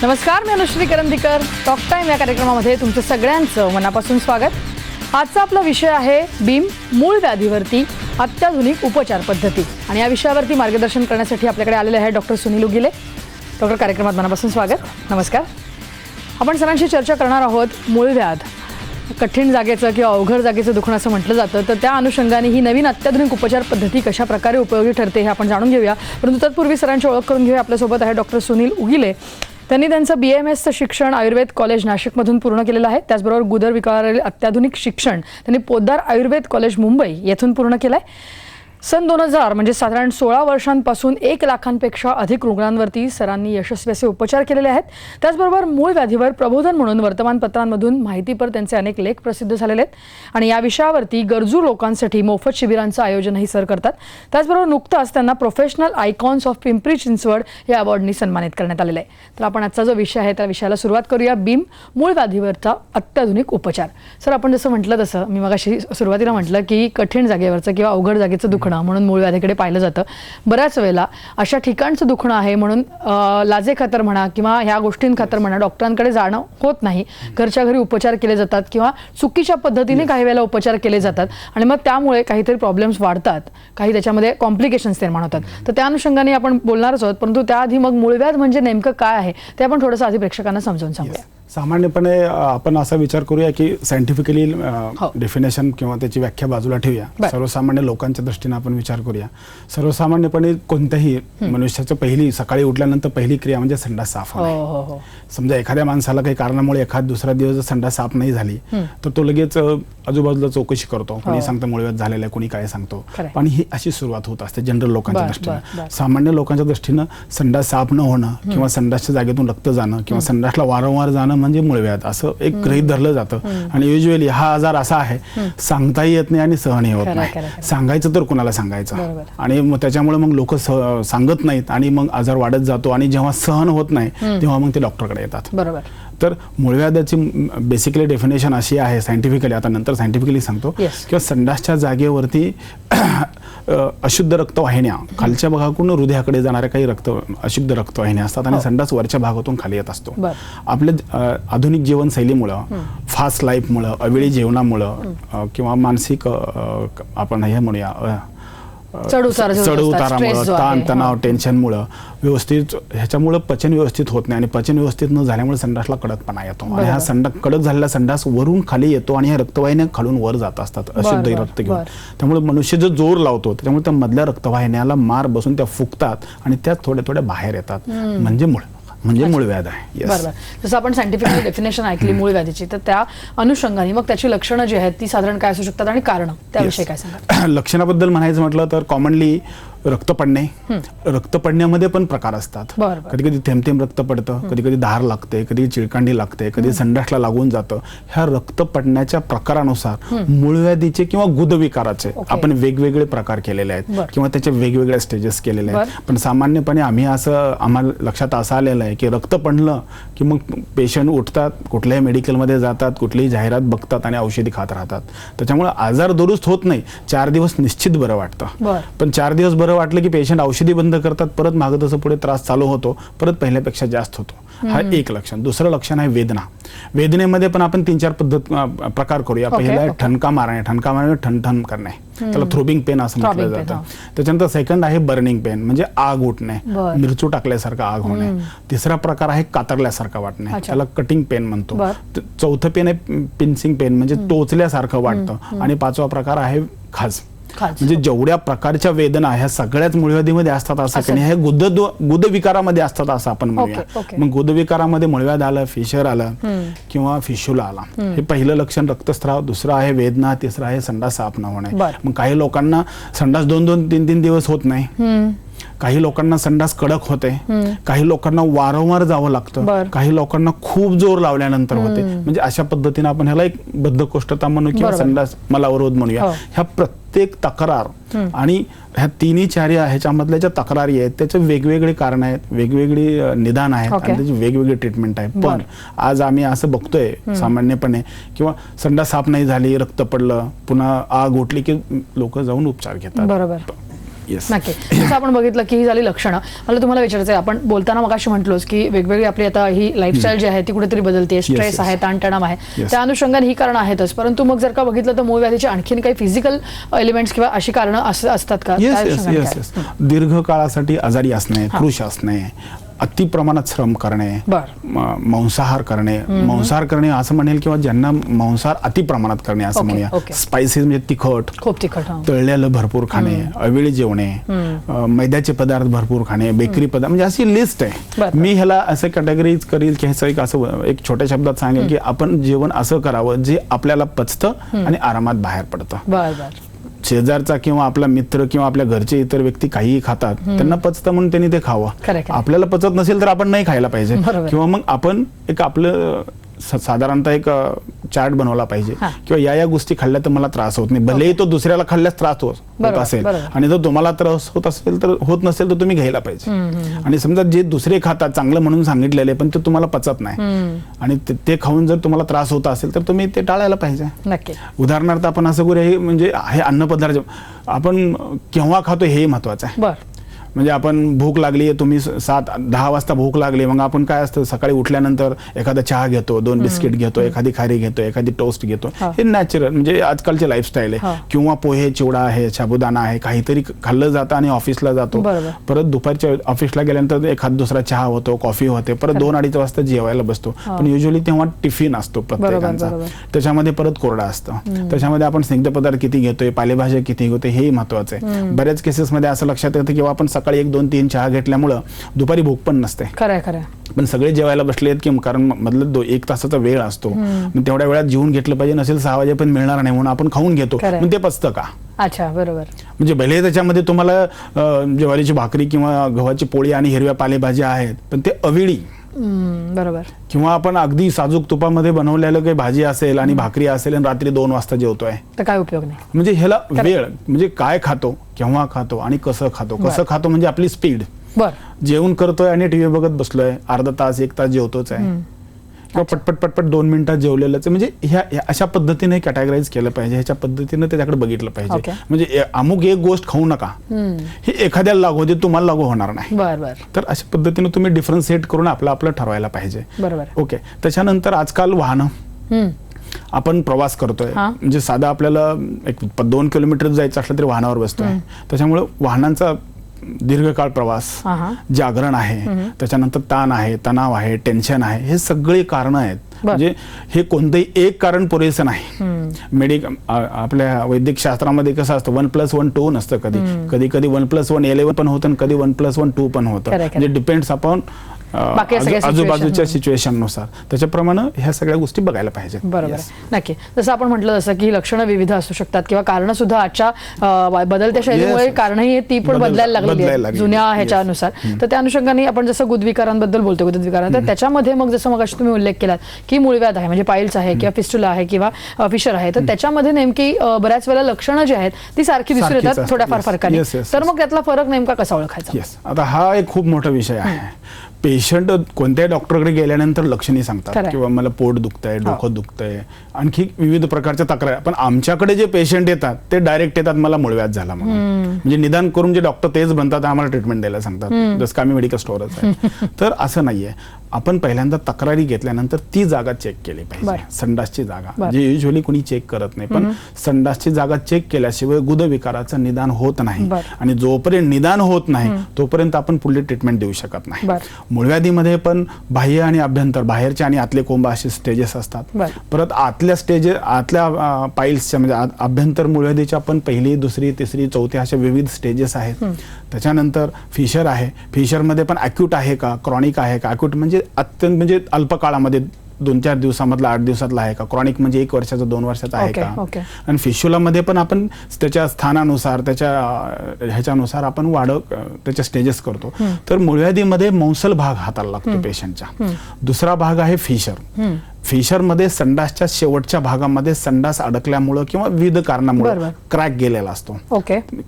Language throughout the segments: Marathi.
नमस्कार, मी अनुश्री करंदीकर. टॉक टाइम या कार्यक्रमामध्ये तुमचं सगळ्यांचं मनापासून स्वागत. आजचा आपला विषय आहे बीम मूळ व्याधीवरती अत्याधुनिक उपचार पद्धती. आणि या विषयावरती मार्गदर्शन करण्यासाठी आपल्याकडे आलेले आहे डॉक्टर सुनील उगिले. डॉक्टर, कार्यक्रमात मनापासून स्वागत. नमस्कार. आपण सरांशी चर्चा करणार आहोत मूळव्याध, कठीण जागेचं किंवा अवघड जागेचं दुखणं असं म्हटलं जातं. तर त्या अनुषंगाने ही नवीन अत्याधुनिक उपचार पद्धती कशा प्रकारे उपयोगी ठरते हे आपण जाणून घेऊया. परंतु तत्पूर्वी सरांची ओळख करून घेऊया. आपल्यासोबत आहे डॉक्टर सुनील उगिले. त्यांनी त्यांचं BAMSचं शिक्षण आयुर्वेद कॉलेज नाशिकमधून पूर्ण केलेलं आहे. त्याचबरोबर गुदरविकारावरील अत्याधुनिक शिक्षण त्यांनी पोद्दार आयुर्वेद कॉलेज मुंबई येथून पूर्ण केलं आहे. सन 2000 म्हणजे साधारण 16 वर्षांपासून 1 लाखांपेक्षा अधिक रुग्णांवरती सरांनी यशस्वी असे उपचार केलेले आहेत. त्याचबरोबर मूळ व्याधीवर प्रबोधन म्हणून वर्तमानपत्रांमधून माहितीपर त्यांचे अनेक लेख प्रसिद्ध झालेले आहेत. आणि या विषयावरती गरजू लोकांसाठी मोफत शिबिरांचं आयोजनही सर करतात. त्याचबरोबर नुकताच त्यांना professional icons of Pimpri Chinchwad या अवॉर्डनी सन्मानित करण्यात आलेलं आहे. तर आपण आजचा जो विषय आहे त्या विषयाला सुरुवात करूया. बीम मूळ व्याधीवरचा अत्याधुनिक उपचार. सर, आपण जसं म्हटलं तसं मी मगाशी सुरुवातीला म्हटलं की कठीण जागेवरचं किंवा अवघड जागेचं दुखणं म्हणून मूळ व्याधीकडे पाहिलं जातं. बऱ्याच वेळेला अशा ठिकाणचं दुखणं आहे म्हणून लाजे खातर म्हणा किंवा ह्या गोष्टींखातर म्हणा डॉक्टरांकडे जाणं होत नाही. घरच्या घरी उपचार केले जातात किंवा चुकीच्या पद्धतीने काही वेळेला उपचार केले जातात आणि मग त्यामुळे काहीतरी प्रॉब्लेम्स वाढतात, काही त्याच्यामध्ये कॉम्प्लिकेशन्स निर्माण होतात. तर त्या अनुषंगाने आपण बोलणारच आहोत. परंतु त्याआधी मग मूळव्याध म्हणजे नेमकं काय आहे ते आपण थोडंसं आधी प्रेक्षकांना समजावून सांगूया. सामान्यपणे आपण असा विचार करूया की सायंटिफिकली डेफिनेशन किंवा त्याची व्याख्या बाजूला ठेवूया. सर्वसामान्य लोकांच्या दृष्टीने आपण विचार करूया. सर्वसामान्यपणे कोणत्याही मनुष्याचं पहिली सकाळी उठल्यानंतर पहिली क्रिया म्हणजे संडास साफ होणे. समजा एखाद्या माणसाला काही कारणामुळे एखाद दुसरा दिवस जर संडास साफ नाही झाली तर तो लगेच आजूबाजूला चौकशी करतो. कोणी सांगतं मूळव्याध झालेलं आहे, कोणी काय सांगतो. पण ही अशी सुरुवात होत असते जनरल लोकांच्या दृष्टीनं. सामान्य लोकांच्या दृष्टीनं संडास साफ न होणं किंवा संडासच्या जागेतून रक्त जाणं किंवा संडासला वारंवार जाणं म्हणजे मूळव्याध असं एक गृहीत धरलं जातं. आणि युजली हा आजार असा आहे, सांगताही येत नाही आणि सहनही होत नाही. सांगायचं तर कुणाला सांगायचं, आणि मग त्याच्यामुळे मग लोक सांगत नाहीत आणि मग आजार वाढत जातो. आणि जेव्हा सहन होत नाही तेव्हा मग ते डॉक्टरकडे येतात. बरोबर. तर मूळव्याधाची बेसिकली डेफिनेशन अशी आहे सायंटिफिकली, आता नंतर सायंटिफिकली सांगतो, किंवा संडासच्या जागेवरती अशुद्ध रक्तवाहिन्या खालच्या भागाकडून हृदयाकडे जाणाऱ्या काही अशुद्ध रक्तवाहिन्या असतात आणि संडास वरच्या भागातून खाली येत असतो. आपल्या आधुनिक जीवनशैलीमुळं, फास्ट लाईफमुळं, अवेळी जेवणामुळं किंवा मानसिक आपण हे म्हणूया चढउतारामुळं, ताण तणाव, टेन्शनमुळं व्यवस्थित ह्याच्यामुळं पचन व्यवस्थित होत नाही. आणि पचन व्यवस्थित न झाल्यामुळे संडासला कडकपणा येतो. आणि हा कडक झालेला संडास वरून खाली येतो आणि ह्या रक्तवाहिन्या खालून वर जात असतात अशुद्ध रक्त घेऊन. त्यामुळे मनुष्य जो जोर लावतो त्यामुळे त्या मधल्या रक्तवाहिन्याला मार बसून त्या फुगतात आणि त्या थोड्या थोड्या बाहेर येतात. म्हणजे मूळव्याध आहे. बरोबर. जसं आपण सायंटिफिक डेफिनेशन ऐकली मूळव्याधीची, तर त्या अनुषंगाने मग त्याची लक्षणं जी आहेत ती साधारण काय असू शकतात आणि कारण त्याविषयी काय सांगा. लक्षणाबद्दल म्हणायचं म्हटलं तर कॉमनली रक्त पडणे. रक्त पडण्यामध्ये पण प्रकार असतात. कधी कधी थेंब थेंब रक्त पडतं, कधी कधी धार लागते, कधी चिळकांडी लागते, कधी संडासला लागून जातं. ह्या रक्त पडण्याच्या प्रकारानुसार मूळव्याधीचे किंवा गुदविकाराचे आपण वेगवेगळे प्रकार केलेले आहेत किंवा त्याचे वेगवेगळे स्टेजेस केलेले आहेत. पण सामान्यपणे आम्हाला लक्षात असं आलेलं आहे की रक्त पडलं की मग पेशंट उठतात, कुठल्याही मेडिकलमध्ये जातात, कुठलीही जाहिरात बघतात आणि औषधी खात राहतात. त्याच्यामुळे आजार दुरुस्त होत नाही. 4 दिवस निश्चित बरं वाटतं, पण 4 दिवस बरं वाटलं की पेशंट औषधी बंद करतात, परत मागं तसं पुढे त्रास चालू होतो, परत पहिल्यापेक्षा जास्त होतो. हा एक लक्षण. दुसरं लक्षण आहे वेदना. वेदनेमध्ये पण आपण 3-4 प्रकार करूया. पहिला आहे ठणका मारणे. ठणका मारणे ठणठण करणे, त्याला थ्रोबिंग पेन असं म्हटलं जातं. त्याच्यानंतर सेकंड आहे बर्निंग पेन, म्हणजे आग उठणे, मिरचू टाकल्यासारखं आग होणे. तिसरा प्रकार आहे कातरल्यासारखं वाटणे, त्याला कटिंग पेन म्हणतो. चौथं पेन आहे पिन्सिंग पेन, म्हणजे टोचल्यासारखं वाटतं. आणि 5वा प्रकार आहे खाज. म्हणजे जेवढ्या प्रकारच्या वेदना ह्या सगळ्याच मूळव्याधीमध्ये असतात असं काही नाही. हे गुदविकारामध्ये असतात असं आपण म्हणूया. मग गुदविकारामध्ये मूळव्याध आलं, फिशर आलं किंवा फिशुला आला, हे पहिलं लक्षण रक्तस्राव. दुसरं आहे वेदना. तिसरं आहे संडास साफ न होणे. मग काही लोकांना संडास 2-2, 3-3 दिवस होत नाही. काही लोकांना संडास कडक होते, काही लोकांना वारंवार जावं लागतं, काही लोकांना खूप जोर लावल्यानंतर होते. म्हणजे अशा पद्धतीने आपण ह्याला एक बद्धकोष्ठता म्हणू किंवा संडास मलावरोध म्हणूया. ह्या प्रत्येक तक्रार आणि ह्या 3-4 ह्याच्यामधल्या ज्या तक्रारी आहेत त्याचे वेगवेगळे कारण आहेत, वेगवेगळी निदान आहेत आणि त्याची वेगवेगळी ट्रीटमेंट आहे. पण आज आम्ही असं बघतोय सामान्यपणे किंवा संडास साफ नाही झाली, रक्त पडलं, पुन्हा आग उठली की लोक जाऊन उपचार घेतात. Yes. नक्की. जसं आपण बघितलं की ही झाली लक्षणं. मला तुम्हाला विचारायचं आहे, आपण बोलताना मगाशी म्हटलोच की वेगवेगळी आपली आता ही लाईफस्टाईल जी आहे ती कुठेतरी बदलते, स्ट्रेस आहे, ताणतणाव आहे, त्या अनुषंगाने ही कारणं आहेतच. परंतु मग जर का बघितलं तर मूळ व्याधीचे आणखीन काही फिजिकल एलिमेंट्स किंवा अशी कारणं असतात का? दीर्घ काळासाठी आजारी असणे, कृश असणे, अति प्रमाणात श्रम करणे, मांसाहार करणे असं म्हणेल, किंवा ज्यांना मांसाहार अति प्रमाणात करणे असं म्हणूया. स्पायसेस म्हणजे तिखट, खूप तिखट, तळलेलं भरपूर खाणे, अवेळी जेवणे, मैद्याचे पदार्थ भरपूर खाणे, बेकरी पदार्थ, म्हणजे अशी लिस्ट आहे. मी ह्याला असं कॅटेगरीज करील की हे असं एक छोट्या शब्दात सांगेल की आपण जेवण असं करावं जे आपल्याला पचतं आणि आरामात बाहेर पडतं. शेजारचा किंवा आपला मित्र किंवा आपल्या घरचे इतर व्यक्ती काहीही खातात, त्यांना पचतं म्हणून त्यांनी ते खावं. आपल्याला पचत नसेल तर आपण नाही खायला पाहिजे, किंवा मग आपण एक आपलं साधारणतः एक चार्ट बनवला पाहिजे, किंवा या गोष्टी खाल्ल्या तर मला त्रास होत नाही, भलेही तो दुसऱ्याला खाल्ल्यास त्रास होत असेल, आणि जर तुम्हाला त्रास होत असेल तर होत नसेल तर तुम्ही घ्यायला पाहिजे. आणि समजा जे दुसरे खातात चांगलं म्हणून सांगितलेले पण ते तुम्हाला पचत नाही आणि ते खाऊन जर तुम्हाला त्रास होत असेल तर तुम्ही ते टाळायला पाहिजे. उदाहरणार्थ आपण असं करूया, म्हणजे हे अन्नपदार्थ आपण केव्हा खातो हे महत्वाचं आहे. म्हणजे आपण भूक लागली, तुम्ही 7-10 वाजता भूक लागली, मग आपण काय असतं सकाळी उठल्यानंतर एखादा चहा घेतो, 2 बिस्किट घेतो, एखादी खारी घेतो, एखादी टोस्ट घेतो, हे नॅचरल म्हणजे आजकालची लाईफस्टाईल आहे. किंवा पोहे, चिवडा आहे, साबुदाणा आहे, काहीतरी खाल्लं जातं आणि ऑफिसला जातो, परत दुपारच्या ऑफिसला गेल्यानंतर एखादा दुसरा चहा होतो, कॉफी होते, परत 2-2:30 वाजता जेवायला बसतो. पण युजली तेव्हा टिफिन असतो प्रत्येकाचा, त्याच्यामध्ये परत कोरडा असतं, त्याच्यामध्ये आपण स्निग्ध पदार्थ किती घेतोय, पालेभाज्या किती घेतोय हे महत्वाचं आहे. बऱ्याच केसेसमध्ये असं लक्षात येतं किंवा आपण सकाळी 1-2-3 चहा घेतल्यामुळं दुपारी भूक पण नसते. पण सगळे जेवायला बसलेत की कारण मधलं 1 तासाचा वेळ असतो, तेवढ्या वेळात जेवून घेतलं पाहिजे, नसेल 6 वाजे पण मिळणार नाही म्हणून आपण खाऊन घेतो, पण ते पचतं का? अच्छा, बरोबर. म्हणजे भले त्याच्यामध्ये तुम्हाला ज्वारीची भाकरी किंवा गव्हाची पोळी आणि हिरव्या पालेभाज्या आहेत, पण ते अवेळी, बरोबर. किंवा आपण अगदी साजूक तुपामध्ये बनवलेलं काही भाजी असेल आणि भाकरी असेल आणि रात्री 2 वाजता जेवतोय तर काय उपयोग नाही. म्हणजे ह्याला वेळ, म्हणजे काय खातो, केव्हा खातो आणि कसं खातो म्हणजे आपली स्पीड. जेवण करतोय आणि टीव्ही बघत बसलोय, अर्धा तास 1 तास जेवतोच आहे, किंवा पटपट 2 मिनिटात जेवलेलंच, म्हणजे ह्या अशा पद्धतीने कॅटेगराईज केलं पाहिजे, ह्याच्या पद्धतीने त्याच्याकडे बघितलं पाहिजे. म्हणजे अमुक एक गोष्ट खाऊ नका, हे एखाद्याला लागू होते, तुम्हाला लागू होणार नाही. तर अशा पद्धतीने तुम्ही डिफरन्शिएट करून आपलं ठरवायला पाहिजे. ओके. त्याच्यानंतर आजकाल वाहनं, आपण प्रवास करतोय, म्हणजे साधा आपल्याला 2 किलोमीटर जायचं असलं तरी वाहनावर बसतोय, त्याच्यामुळे वाहनांचा दीर्घकाळ प्रवास, जागरण आहे, त्याच्यानंतर ताण आहे, तणाव आहे, टेन्शन आहे, हे सगळे कारण आहेत. म्हणजे हे कोणतंही एक कारण पुरेसं नाही. आपल्या वैद्यक शास्त्रामध्ये कसं असतं 1+1 2 नसतं, कधी 1+1 11 पण होतं, कधी 1+1 2 पण होतं, म्हणजे डिपेंड्स अपॉन आजूबाजूच्या सिच्युएशन नुसार. त्याच्याप्रमाणे ह्या सगळ्या गोष्टी बघायला पाहिजे. बरोबर. नक्की. जसं आपण म्हटलं जसं की लक्षणं विविध असू शकतात किंवा कारणं सुद्धा आजच्या बदलत्या शैलीमुळे कारणही ती पण बदलायला लागली जुन्या ह्याच्यानुसार. तर त्या अनुषंगाने आपण जसं गुदविकारांबद्दल बोलतो, गुदविकारांत, तर त्याच्यामध्ये मग जसं मग तुम्ही उल्लेख केलात की मूळव्याध आहे, म्हणजे पाईल्स आहे किंवा फिस्टुला आहे किंवा फिशर आहे, तर त्याच्यामध्ये नेमकी बऱ्याच वेळेला लक्षणं जी आहेत ती सारखी दिसून येतात थोड्याफार फरकाने. तर मग त्यातला फरक नेमका कसा ओळखायचा? आता हा एक खूप मोठा विषय आहे. पेशंट कोणत्याही डॉक्टरकडे गेल्यानंतर लक्षणे सांगतात किंवा मला पोट दुखतंय, डोकं दुखतंय, आणखी विविध प्रकारच्या तक्रारी. पण आमच्याकडे जे पेशंट येतात ते डायरेक्ट येतात मला मूळव्याध झाला म्हणून, म्हणजे निदान करून जे डॉक्टर तेच बनतात आम्हाला ट्रीटमेंट द्यायला सांगतात, जसं का आम्ही मेडिकल स्टोअरच आहे. तर असं नाहीये. आपण पहिल्यांदा तक्रारी घेतल्यानंतर ती जागा चेक केली पाहिजे, संडासची जागा, जे युजली कोणी चेक करत नाही, पण संडासची जागा चेक केल्याशिवाय गुदविकाराचं निदान होत नाही, आणि जोपर्यंत निदान होत नाही तोपर्यंत आपण पुढली ट्रीटमेंट देऊ शकत नाही. मूळव्याधीमध्ये पण बाह्य आणि अभ्यंतर, बाहेरचे आणि आतले कोंब असे स्टेजेस असतात. परत आतल्या पाईल्सच्या म्हणजे अभ्यंतर मूळव्याधीच्या पण 1ली, 2री, 3री, 4थी अशा विविध स्टेजेस आहेत. त्याच्यानंतर फिशर आहे. फिशरमध्ये पण अक्यूट आहे का, क्रॉनिक आहे का? अक्यूट म्हणजे अत्यंत म्हणजे अल्प काळामध्ये 2-4 दिवसामधला 8 दिवसातला आहे का, क्रॉनिक म्हणजे 1 वर्षाचा 2 वर्षाचा आहे का. आणि फिशुलामध्ये पण आपण त्याच्या स्थानानुसार, त्याच्या ह्याच्यानुसार आपण त्याच्या स्टेजेस करतो. तर मूळव्याधीमध्ये मौसल भाग हाताला लागतो पेशंटच्या. दुसरा भाग आहे फिशर. फिशरमध्ये संडासच्या शेवटच्या भागामध्ये संडास अडकल्यामुळं किंवा विविध कारणामुळे क्रॅक गेलेला असतो.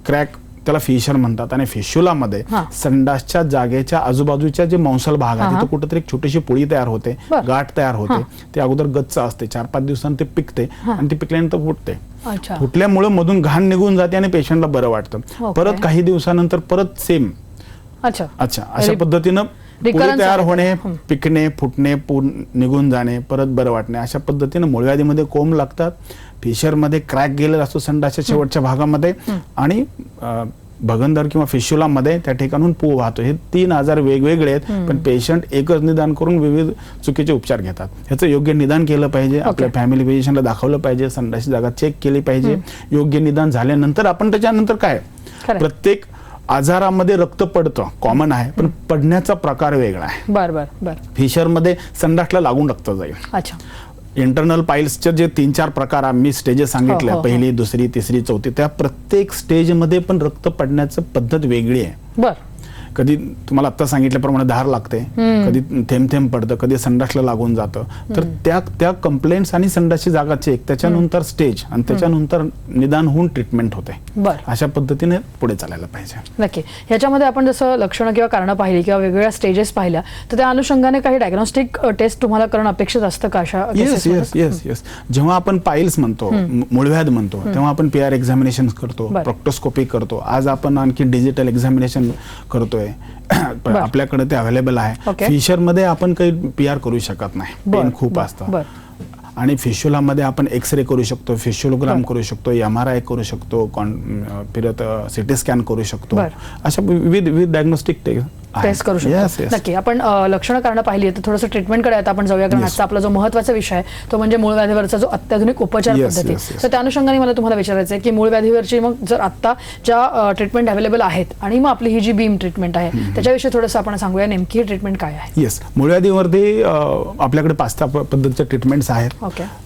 क्रॅक त्याला फिशर म्हणतात. आणि फिशुलामध्ये संडासच्या जागेच्या आजूबाजूच्या जे मंसल भाग आहे तिथे कुठेतरी एक छोटीशी पोळी तयार होते, गाठ तयार होते. ते अगोदर गच्च असते, 4-5 दिवसांनी ते पिकते आणि ते पिकल्यानंतर फुटते. फुटल्यामुळे मधून घाण निघून जाते आणि पेशंटला बरं वाटतं. परत काही दिवसानंतर परत सेम अशा पद्धतीनं पोळी तयार होणे, पिकणे, फुटणे, निघून जाणे, परत बरं वाटणे, अशा पद्धतीनं मूळव्याधीमध्ये कोंब लागतात. फिशरमध्ये क्रॅक गेलेला असतो संडासच्या शेवटच्या भागामध्ये आणि भगंदर किंवा फिशुलामध्ये त्या ठिकाणून पू वाहतो. हे 3 आजार वेगवेगळे आहेत, पण पेशंट एकच निदान करून विविध चुकीचे उपचार घेतात. ह्याचं योग्य निदान केलं पाहिजे, आपल्या फॅमिली फिजिशियनला दाखवलं पाहिजे, संडासची जागा चेक केली पाहिजे. योग्य निदान झाल्यानंतर आपण त्याच्यानंतर काय, प्रत्येक आजारामध्ये रक्त पडतं, कॉमन आहे, पण पडण्याचा प्रकार वेगळा आहे. बरं. फिशरमध्ये संडासला लागून रक्त जाईल. इंटरनल पाईल्सचे जे 3-4 प्रकार मी स्टेजेस सांगितल्या, पहिली, दुसरी, तिसरी, चौथी, त्या प्रत्येक स्टेजमध्ये पण रक्त पडण्याची पद्धत वेगळी आहे. कधी तुम्हाला आता सांगितल्याप्रमाणे धार लागते, कधी थेंब थेंब पडतं, कधी संडासला लागून जातं. तर त्या कंप्लेंट्स आणि संडासची जागा चेक, त्याच्यानंतर स्टेज आणि त्याच्यानंतर निदान होऊन ट्रीटमेंट होते. अशा पद्धतीने पुढे चालायला पाहिजे. नक्की. ह्याच्यामध्ये आपण जसं लक्षणं किंवा कारणं पाहिली किंवा वेगवेगळ्या स्टेजेस पाहिल्या, तर त्या अनुषंगाने काही डायग्नोस्टिक टेस्ट तुम्हाला करणं अपेक्षित असतं का अशा? येस. जेव्हा आपण पाईल्स म्हणतो, मूळव्याध म्हणतो, तेव्हा आपण PR एक्झामिनेशन करतो, प्रोक्टोस्कोपी करतो. आज आपण आणखी डिजिटल एक्झामिनेशन करतोय, आपल्याकडे ते अवेलेबल आहे. फिशर मध्ये आपण काही PR करू शकत नाही, पेन खूप असतं. आणि फिशुलामध्ये आपण एक्सरे करू शकतो, फिशोलोग्राम करू शकतो, MRI करू शकतो, परत CT स्कॅन करू शकतो. अशा विविध डायग्नोस्टिक टेस्ट करू शकतो. नक्की. आपण लक्षणं कारणं पाहिली तर थोडंसं ट्रीटमेंटकडे आता आपण जाऊया, कारण आजचा आपला जो महत्त्वाचा विषय आहे तो म्हणजे मूळव्याधीवरचा जो अत्याधुनिक उपचार पद्धती. तर त्या अनुषंगाने मला तुम्हाला विचारायचं आहे की मूळव्याधीवरची मग जर आता ज्या ट्रीटमेंट अवेलेबल आहेत आणि मग आपली ही जी बीम ट्रीटमेंट आहे त्याच्याविषयी थोडंसं आपण सांगूया, नेमकी ट्रीटमेंट काय आहे? येस, मूळव्याधीवरती आपल्याकडे 5 पद्धतीच्या ट्रीटमेंट्स आहेत.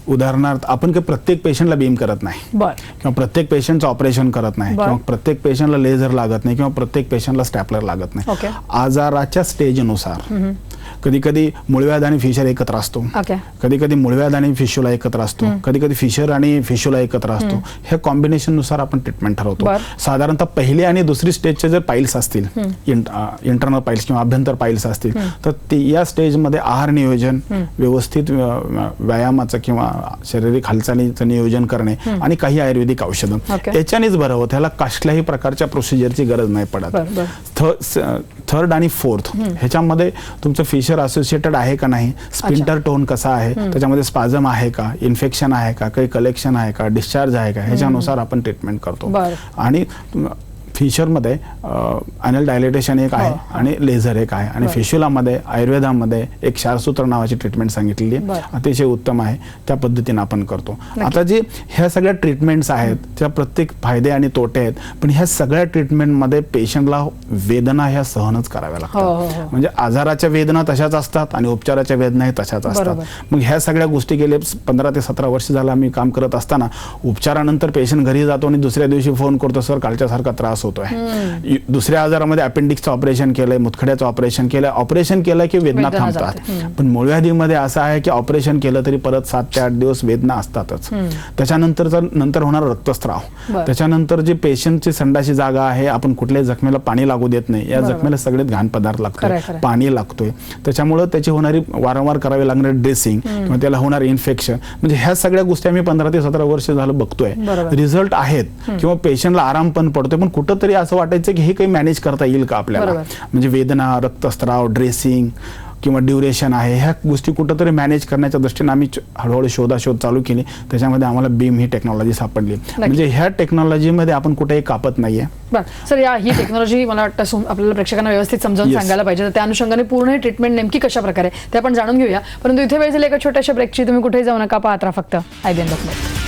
उदाहरणार्थ, आपण काही प्रत्येक पेशंटला बीम करत नाही, किंवा प्रत्येक पेशंटचं ऑपरेशन करत नाही, किंवा प्रत्येक पेशंटला लेझर लागत नाही, किंवा प्रत्येक पेशंटला स्टॅपलर लागत नाही. आजाराच्या स्टेजनुसार कधी कधी मूळव्याध आणि फिशर एकत्र असतो, कधी कधी मूळव्याध आणि फिशुला एकत्र असतो, कधी कधी फिशर आणि फिशुला एकत्र असतो. हे कॉम्बिनेशन नुसार आपण ट्रीटमेंट ठरवतो. साधारणतः पहिली आणि दुसरी स्टेजचे जर पाईल्स असतील, इंटरनल पाईल्स किंवा अभ्यंतर पाईल्स असतील, तर या स्टेजमध्ये आहार नियोजन, व्यवस्थित व्यायामाचं किंवा शारीरिक हालचालीचं नियोजन करणे आणि काही आयुर्वेदिक औषधं, याच्यानेच बरं होतं. ह्याला कसल्याही प्रकारच्या प्रोसिजरची गरज नाही पडत. थर्ड आणि फोर्थ ह्याच्यामध्ये तुमचं फिशर असोसिएटेड आहे का नाही, स्पिंटर टोन कसा आहे, त्याच्यामध्ये स्पाझम आहे का, इन्फेक्शन आहे का, काही कलेक्शन आहे का, डिस्चार्ज आहे का, ह्याच्यानुसार आपण ट्रीटमेंट करतो. आणि फिशरमध्ये अॅनल डायलेटेशन एक आहे आणि लेझर एक आहे. आणि फिशुलामध्ये आयुर्वेदामध्ये एक क्षारसूत्र नावाची ट्रीटमेंट सांगितलेली आहे, अतिशय उत्तम आहे. त्या पद्धतीने आपण करतो. आता जे ह्या सगळ्या ट्रीटमेंट्स आहेत त्या प्रत्येक फायदे आणि तोटे आहेत, पण ह्या सगळ्या ट्रीटमेंटमध्ये पेशंटला वेदना ह्या सहनच कराव्या लागतात. म्हणजे आजाराच्या वेदना तशाच असतात आणि उपचाराच्या वेदनाही तशाच असतात. मग ह्या सगळ्या गोष्टी गेले 15 ते 17 वर्ष झालं आम्ही काम करत असताना, उपचारानंतर पेशंट घरी जातो आणि दुसऱ्या दिवशी फोन करतो, सर कालच्यासारखा त्रास होतोय. दुसऱ्या आजारामध्ये अपेंडिक्सचं ऑपरेशन केलंय, मुतखड्याचं ऑपरेशन केलं की वेदना थांबतात. पण मूळव्याधीमध्ये असं आहे की ऑपरेशन केलं तरी परत 7 ते 8 दिवस वेदना असतातच. नंतर होणारा रक्तस्राव, त्याच्यानंतर जे पेशंटची संडाची जागा आहे, आपण कुठल्याही जखमेला पाणी लागू देत नाही, या जखमेला सगळेच घाण पदार्थ लागतोय, पाणी लागतोय. त्याच्यामुळे त्याची होणारी वारंवार करावी लागणारी ड्रेसिंग किंवा त्याला होणारे इन्फेक्शन, म्हणजे ह्या सगळ्या गोष्टी आम्ही 15 ते 17 वर्ष झालं बघतोय. रिझल्ट आहेत किंवा पेशंटला आराम पण पडतोय. पण कुठंतरी असं वाटायचं की हे काही मॅनेज करता येईल का आपल्याला, म्हणजे वेदना, रक्तस्राव, ड्रेसिंग किंवा ड्युरेशन आहे, ह्या गोष्टी कुठंतरी मॅनेज करण्याच्या दृष्टीने आम्ही हळूहळू शोध चालू केली. त्याच्यामध्ये आम्हाला बीम ही टेक्नॉलॉजी सापडली. म्हणजे ह्या टेक्नॉलॉजीमध्ये आपण कुठेही कापत नाहीये. सर, ही टेक्नॉलॉजी मला वाटतं आपल्याला प्रेक्षकांना व्यवस्थित समजावून सांगायला पाहिजे. तर त्या अनुषंगाने पूर्ण ट्रीटमेंट नेमकी कशा प्रकारे ते आपण जाणून घेऊया. परंतु इथे वेळ झाली एका छोट्याशा ब्रेकची. तुम्ही कुठेही जाऊ नका, पाहत राहा फक्त IBN डॉक्टर.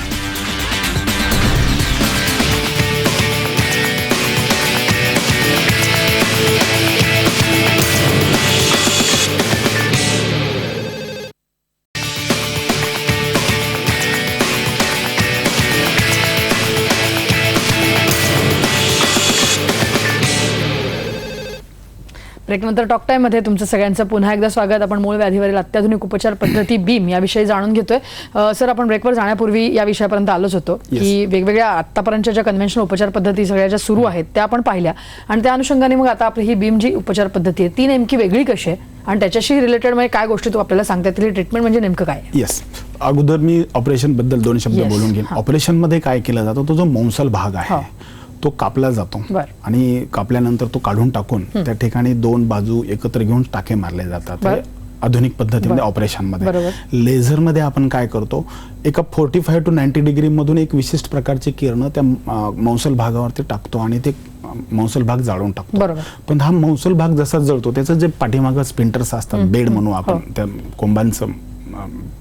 ब्रेकनंतर टॉक टाईममध्ये तुमचं सगळ्यांचं पुन्हा एकदा स्वागत. आपण मूळ व्याधीवरील अत्याधुनिक उपचार पद्धती बीम याविषयी जाणून घेतोय. सर, आपण ब्रेकवर जाण्यापूर्वी या विषयापर्यंत आलोच होतो की वेगवेगळ्या आतापर्यंतच्या ज्या कन्व्हेन्शनल उपचार पद्धती सगळ्या ज्या सुरू आहेत त्या आपण पाहिल्या आणि त्या अनुषंगाने मग आता आपली ही बीम जी उपचार पद्धती आहे ती नेमकी वेगळी कशी आहे आणि त्याच्याशी रिलेटेड म्हणजे काय गोष्टी तू आपल्याला सांगता येतील, ट्रीटमेंट म्हणजे नेमकं काय? येस, अगोदर मी ऑपरेशन बद्दल 2 शब्द बोलून घेईन. ऑपरेशन मध्ये काय केलं जातं, तो जो मौंसल भाग आहे तो कापला जातो आणि कापल्यानंतर तो काढून टाकून त्या ठिकाणी 2 बाजू एकत्र घेऊन टाके मारले जातात. आधुनिक पद्धतीमध्ये ऑपरेशनमध्ये. लेझरमध्ये आपण काय करतो, एका 45 to 90 डिग्री मधून एक विशिष्ट प्रकारची किरण त्या मौंसल भागावरती टाकतो आणि ते मौंसल भाग जाळून टाकतो. पण हा मौंसल भाग जसा जळतो त्याचं जे पाठीमागं स्पिंटर्स असतात, बेड म्हणू आपण त्या कोंबांचं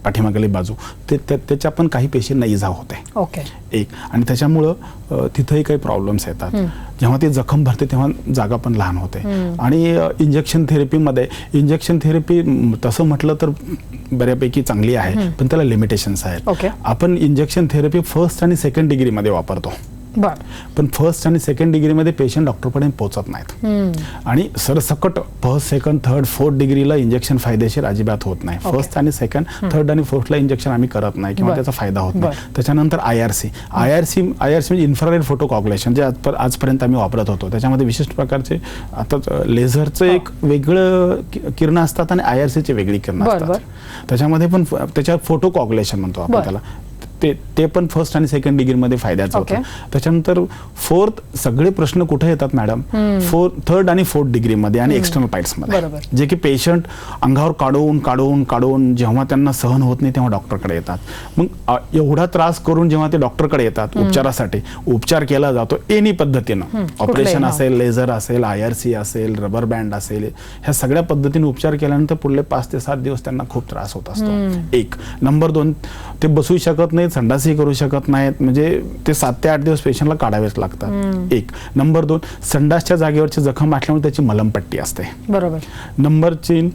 पाठीमागली बाजू, त्याच्या पण काही पेशी नैजा होते. एक आणि त्याच्यामुळं तिथंही काही प्रॉब्लेम्स येतात. जेव्हा ती जखम भरते तेव्हा जागा पण लहान होते. आणि इंजेक्शन थेरपी तसं म्हटलं तर बऱ्यापैकी चांगली आहे, पण त्याला लिमिटेशन्स आहेत. आपण इंजेक्शन थेरपी 1st आणि 2nd डिग्री मध्ये वापरतो, पण 1st आणि 2nd डिग्रीमध्ये पेशंट डॉक्टरपर्यंत पोहोचत नाहीत. आणि सरसकट 1st, 2nd, 3rd, 4th डिग्रीला injection फायदेशीर अजिबात होत नाही. 1st आणि 2nd, 3rd आणि 4th ला इंजेक्शन आम्ही करत नाही किंवा त्याचा फायदा होत नाही. त्याच्यानंतर आयआरसी म्हणजे इन्फ्रारेड फोटोकॉग्युलेशन, जे आजपर्यंत आम्ही वापरत होतो. त्याच्यामध्ये विशिष्ट प्रकारचे आता लेझरचं एक वेगळं किरण असतात आणि आयआरसीचे वेगळी किरण असतात. त्याच्यामध्ये पण त्याच्या फोटोकॉग्युलेशन म्हणतो आपण त्याला, ते पण 1st आणि 2nd डिग्रीमध्ये फायद्याचं होतं. त्याच्यानंतर 4th सगळे प्रश्न कुठे येतात मॅडम, 3rd आणि 4th डिग्रीमध्ये आणि एक्सटर्नल पाईट्समध्ये, जे की पेशंट अंगावर काढून जेव्हा त्यांना सहन होत नाही तेव्हा डॉक्टरकडे येतात. मग एवढा त्रास करून जेव्हा ते डॉक्टरकडे येतात उपचारासाठी, उपचार केला जातो एनी पद्धतीनं, ऑपरेशन असेल, लेझर असेल, आयआरसी असेल, रबर बँड असेल, ह्या सगळ्या पद्धतीने उपचार केल्यानंतर पुढले 5 ते 7 दिवस त्यांना खूप त्रास होत असतो. एक. नंबर 2, ते बसू शकत नाही, संडासही करू शकत नाहीत, म्हणजे ते 7 ते 8 दिवस पेशंटला काढावेच लागतात. एक. नंबर 2, संडासच्या जागेवरची जखम असल्यामुळे त्याची मलमपट्टी असते. नंबर 3,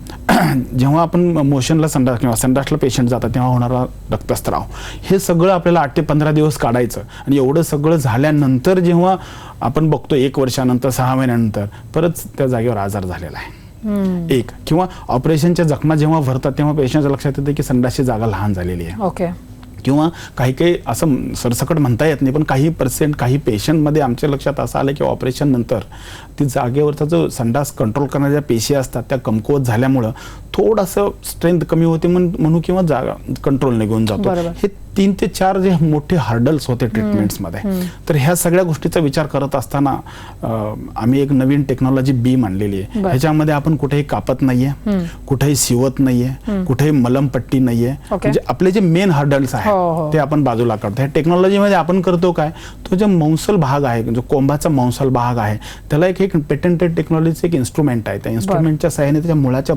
जेव्हा आपण मोशनला संडासला पेशंट जातात तेव्हा होणारा रक्तस्राव, हे सगळं आपल्याला 8 ते 15 दिवस काढायचं. आणि एवढं सगळं झाल्यानंतर जेव्हा आपण बघतो 1 वर्षानंतर, 6 महिन्यानंतर परत त्या जागेवर आजार झालेला आहे. एक. किंवा ऑपरेशनच्या जखमा जेव्हा भरतात तेव्हा पेशंटच्या लक्षात येते की संडासची जागा लहान झालेली आहे. किंवा काही असं सरसकट म्हणता येत नाही, पण काही पेशंटमध्ये आमच्या लक्षात असं आलं की ऑपरेशन नंतर ती जागेवरचा जो संडास कंट्रोल करणाऱ्या पेशी असतात त्या कमकुवत झाल्यामुळं थोडंसं स्ट्रेंथ कमी होते म्हणू किंवा जागा कंट्रोल निघून जातो. हे 3 ते 4 जे मोठे हार्डल्स होते ट्रीटमेंट्समध्ये. तर ह्या सगळ्या गोष्टीचा विचार करत असताना आम्ही एक नवीन टेक्नॉलॉजी बीम आणलेली आहे. ह्याच्यामध्ये आपण कुठेही कापत नाहीये, कुठेही शिवत नाहीये, कुठेही मलमपट्टी नाहीये. म्हणजे आपले जे मेन हार्डल्स आहेत ते आपण बाजूला काढतो. ह्या टेक्नॉलॉजीमध्ये आपण करतो काय, तो जो मौंसल भाग आहे, जो कोंबाचा मौंसल भाग आहे, त्याला एक पेटंटेड टेक्नॉलॉजीचं एक इन्स्ट्रुमेंट आहे. त्या इन्स्ट्रुमेंटच्या सहाय्याने त्याच्या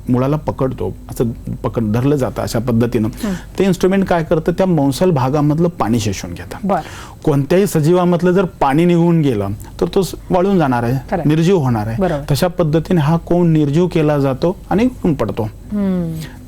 मुळाला पकडतो, असं धरलं जातं अशा पद्धतीनं. ते इन्स्ट्रुमेंट काय करतं, त्या मौंसल भागामधलं पाणी शोषून घेतं. कोणत्याही सजीवामधलं जर पाणी निघून गेलं तर तो वाळून जाणार आहे, निर्जीव होणार आहे. तशा पद्धतीने हा कोंब निर्जीव केला जातो आणि पडतो.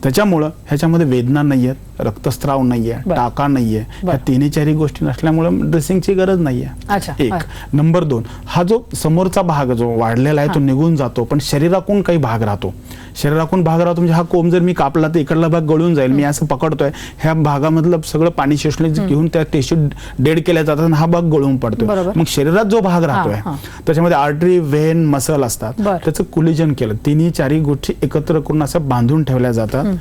त्याच्यामुळं ह्याच्यामध्ये वेदना नाहीये, रक्तस्राव नाहीये, टाका नाहीये, या 3-4 गोष्टी नसल्यामुळे ड्रेसिंगची गरज नाहीये. एक. नंबर 2, हा जो समोरचा भाग जो वाढलेला आहे तो निघून जातो, पण शरीराकून काही भाग राहतो. म्हणजे हा कोंब जर मी कापला तर इकडला भाग गळून जाईल. मी असं पकडतोय, ह्या भागामधलं सगळं पाणी शोषलं घेऊन त्या टिश्यू डेड केल्या जातात आणि हा भाग गळून पडतो. मग शरीरात जो भाग राहतोय त्याच्यामध्ये आर्टरी, व्हेन, मसल असतात, त्याचं कुलिजन केलं, 3-4 गोष्टी एकत्र करून असं बांधून ठेवल्या जातात.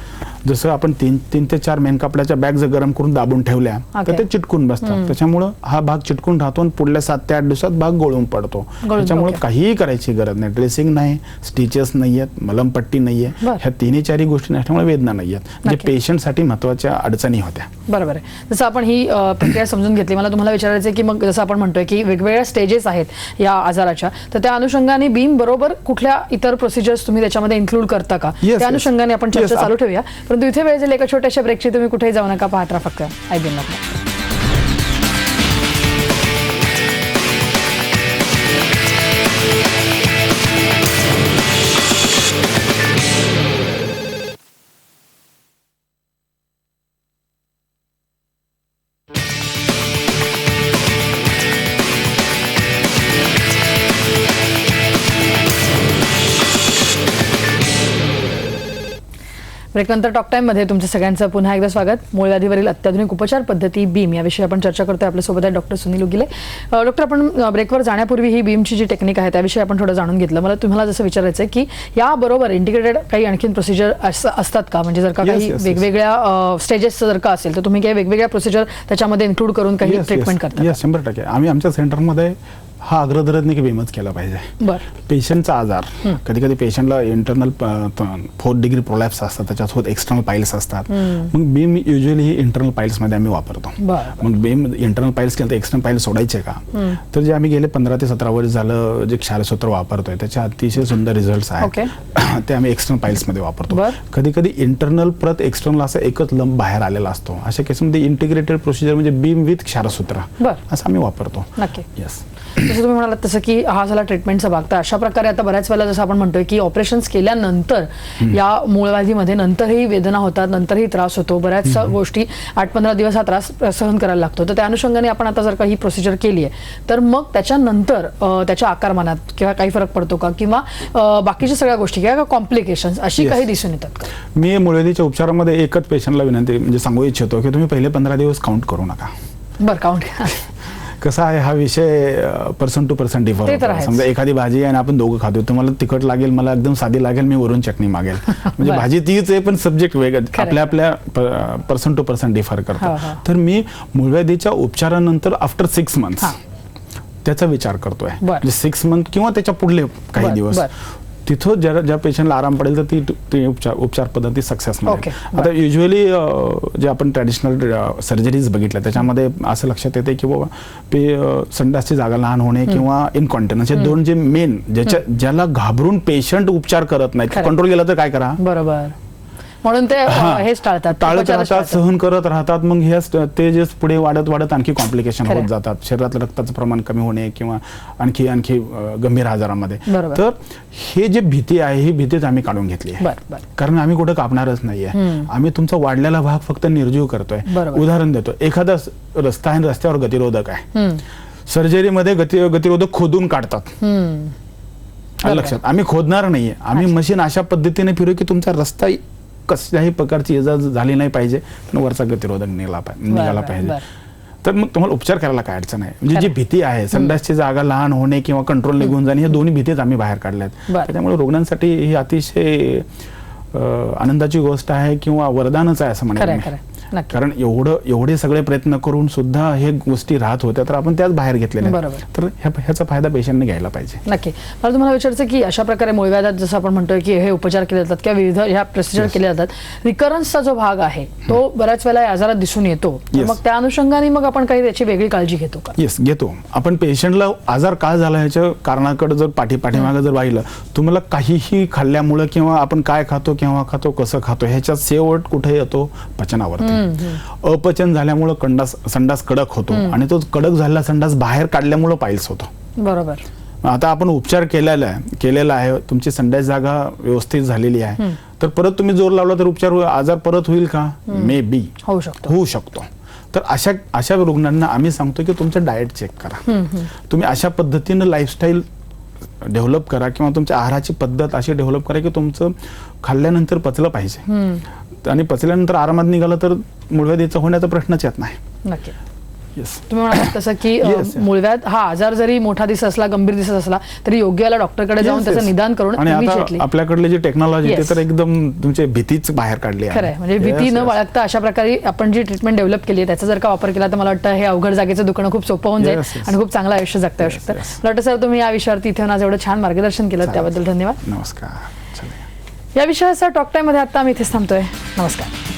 जसं आपण 3 ते 4 मेन कापडाच्या बॅग जर गरम करून दाबून ठेवल्या तर ते चिटकून बसतात. त्याच्यामुळं हा भाग चिटकून राहतो आणि पुढल्या 7 ते 8 दिवसात भाग गळून पडतो. त्याच्यामुळे काहीही करायची गरज नाही, ड्रेसिंग नाही, स्टिचेस नाहीयेत, मलमपट्टी नाहीये, ह्या 3-4 गोष्टी नसल्यामुळे वेदना नाहीयेत, जे पेशंटसाठी महत्वाच्या अडचणी होत्या. बरोबर आहे. जसं आपण ही प्रक्रिया समजून घेतली, मला तुम्हाला विचारायचं आहे की मग जसं आपण म्हणतोय की वेगवेगळ्या स्टेजेस आहेत या आजाराच्या, तर त्या अनुषंगाने बीम बरोबर कुठल्या इतर प्रोसिजर्स तुम्ही त्याच्यामध्ये इन्क्लूड करता का, त्या अनुषंगाने आपण चर्चा चालू ठेवूया. परंतु इथे वेळ झाली एका छोट्याशा ब्रेकची. तुम्ही कुठेही जाऊ नका, पाहत राहा फक्त IBM ला. ब्रेकनंतर टॉक टाइम मध्ये तुमचं सगळ्यांचं पुन्हा एकदा स्वागत. मूळ व्याधीवरील अत्याधुनिक उपचार पद्धती बीम याविषयी आपण चर्चा करतोय. आपल्यासोबत आहे डॉक्टर सुनील उगिले. डॉक्टर, आपण ब्रेकवर जाण्यापूर्वी ही बीमची जी टेक्निक आहे त्याविषयी आपण थोडं जाणून घेतलं. मला तुम्हाला जसं विचारायचं आहे की याबरोबर इंटिग्रेटेड काही आणखीन प्रोसिजर असतात का? म्हणजे जर का काही वेगवेगळ्या स्टेजेस जर का असेल तर तुम्ही काही वेगवेगळ्या प्रोसिजर त्याच्यामध्ये इन्क्लूड करून काही ट्रीटमेंट करता? 100%. आम्ही आमच्या सेंटरमध्ये हा अग्रदराने बीमच केला पाहिजे. पेशंटचा आजार, कधी कधी पेशंटला इंटरनल 4 डिग्री प्रोलॅप्स असतात, त्याच्यासोबत एक्सटर्नल पाईल्स असतात. मग बीम युजली ही इंटरनल पाईल्स मध्ये आम्ही वापरतो. मग बीम इंटरनल पाईल्स केलं तर एक्सटर्नल पाईल्स सोडायचे का? तर जे आम्ही गेले 15 ते 17 वर्ष झालं जे क्षारसूत्र वापरतोय त्याचे अतिशय सुंदर रिझल्ट आहेत. ते आम्ही एक्सटर्नल पाईल्स मध्ये वापरतो. कधी कधी इंटरनल परत एक्सटर्नल असं एकच लंब बाहेर आलेला असतो. अशा केसमध्ये इंटिग्रेटेड प्रोसिजर म्हणजे बीम विथ क्षारसूत्र असं आम्ही वापरतो. येस, जसं तुम्ही म्हणालात तसं की हा झाला ट्रीटमेंटचा भाग. तर अशा प्रकारे आता बऱ्याच वेळेला जसं आपण म्हणतोय की ऑपरेशन्स केल्यानंतर या मूळव्याधीमध्ये नंतरही वेदना होतात, नंतरही त्रास होतो, बऱ्याच गोष्टी 8-15 दिवस हा त्रास सहन करायला लागतो. तर त्या अनुषंगाने आपण आता जर का ही प्रोसिजर केली आहे तर मग त्याच्यानंतर त्याच्या आकारमानात किंवा काही फरक पडतो का? किंवा बाकीच्या सगळ्या गोष्टी किंवा कॉम्प्लिकेशन्स अशी काही दिसून येतात का? मी मूळव्याधीच्या उपचारामध्ये एकच पेशंटला विनंती म्हणजे सांगू इच्छितो की तुम्ही पहिले 15 दिवस काउंट करू नका. बरं, काउंट कसा आहे हा विषय पर्सन टू पर्सन डिफर होतो. समजा एखादी भाजी आहे आणि आपण दोघं खातो, तुम्हाला तिखट लागेल, मला एकदम साधी लागेल, मी वरून चटणी मागेल. म्हणजे भाजी तीच आहे पण सब्जेक्ट वेगळं, आपल्या पर्सन टू पर्सन डिफर करतो. तर मी मूळव्याधीच्या उपचारानंतर आफ्टर 6 मंथ्स त्याचा विचार करतोय. म्हणजे 6 मंथ किंवा त्याच्या पुढले काही दिवस तिथं ज्या पेशंटला आराम पडेल तर ती उपचार पद्धती सक्सेस मिळेल. आता युजली जे आपण ट्रॅडिशनल सर्जरीज बघितल्या त्याच्यामध्ये असं लक्षात येते की बाबा संडासची जागा लहान होणे किंवा इनकॉन्टिनन्स हे दोन जे मेन ज्याला घाबरून पेशंट उपचार करत नाहीत, कंट्रोल केला तर काय करा, बरोबर, म्हणून ते हेच टाळत राहतात, सहन करत राहतात. मग हे ते जे पुढे वाढत आणखी कॉम्प्लिकेशन होत जातात, शरीरातलं रक्ताचं प्रमाण कमी होणे किंवा आणखी गंभीर आजारामध्ये. तर हे जे भीती आहे ही भीतीच आम्ही काढून घेतली आहे. कारण आम्ही कुठं कापणारच नाहीये, आम्ही तुमचा वाढलेला भाग फक्त निर्जीव करतोय. उदाहरण देतो, एखादा रस्ता आहे, रस्त्यावर गतिरोधक आहे, सर्जरीमध्ये गतिरोधक खोदून काढतात. लक्षात, आम्ही खोदणार नाहीये, आम्ही मशीन अशा पद्धतीने फिरू की तुमचा रस्ता कसल्याही प्रकारची इजा झाली नाही पाहिजे, पण वरचा गतिरोधक निघाला पाहिजे. तर मग तुम्हाला उपचार करायला काय अडचण आहे. म्हणजे जी भीती आहे, संडासची जागा लहान होणे किंवा कंट्रोल निघून जाणे, हे दोन्ही भीतीच आम्ही बाहेर काढल्यात. त्यामुळे रुग्णांसाठी ही अतिशय आनंदाची गोष्ट आहे किंवा वरदानच आहे असं म्हणायला. कारण एवढे सगळे प्रयत्न करून सुद्धा हे गोष्टी राहत होत्या, तर आपण त्याच बाहेर घेतलेल्या. तर ह्याचा फायदा पेशंटने घ्यायला पाहिजे. नक्की. मला तुम्हाला विचारायचं की अशा प्रकारे मूळव्याधात जसं आपण म्हणतोय की हे उपचार केले जातात किंवा विविध ह्या प्रोसिजर केले जातात, रिकरन्सचा जो भाग आहे तो बऱ्याच वेळेला आजारात दिसून येतो. मग त्या अनुषंगाने मग आपण काही त्याची वेगळी काळजी घेतो का? येस, घेतो. आपण पेशंटला आजार का झाला ह्याच्या कारणाकडे जर पाठीमागे जर पाहिलं, तुम्हाला काहीही खाल्ल्यामुळे किंवा आपण काय खातो, केव्हा खातो, कसं खातो, ह्याच्यात शेवट कुठे येतो? पचनावरती. अपचन झाल्यामुळे संडास कडक होतो आणि तो कडक झालेला संडास बाहेर काढल्यामुळे पाईल्स होतो. बरोबर. आता आपण उपचार केलेला आहे, तुमची संडास जागा व्यवस्थित झालेली आहे, तर परत तुम्ही जोर लावला तर आजार परत होईल का? मे बी होऊ शकतो. तर अशा रुग्णांना आम्ही सांगतो की तुमचं डाएट चेक करा, तुम्ही अशा पद्धतीनं लाईफस्टाईल डेव्हलप करा किंवा तुमच्या आहाराची पद्धत अशी डेव्हलप करा की तुमचं खाल्ल्यानंतर पचलं पाहिजे आणि पचल्यानंतर आरामात निघालं तर मूळव्याधीचा होण्याचा प्रश्नच येत नाही. नक्की. तुम्ही म्हणालात तसं की मूळव्याध हा आजार जरी मोठा दिसत असला, गंभीर दिसत असला, तरी योग्य डॉक्टरकडे जाऊन त्याचं निदान करून. आणि आता आपल्याकडले जी टेक्नॉलॉजी तर एकदम तुमची भीतीच बाहेर काढली आहे. खरं, म्हणजे भीती न बाळगता अशा प्रकारे आपण जी ट्रीटमेंट डेव्हलप केली त्याचा जर का वापर केला तर मला वाटतं हे अवघड जागेचं दुकान खूप सोपं होऊन जाईल आणि खूप चांगलं आयुष्य जगता येऊ शकतं. डॉक्टर सर, तुम्ही या विषयावरती इथे आज एवढं छान मार्गदर्शन केलं त्याबद्दल धन्यवाद. नमस्कार. या विषयाचा टॉक टाइम मध्ये आता आम्ही इथेच थांबतोय. नमस्कार.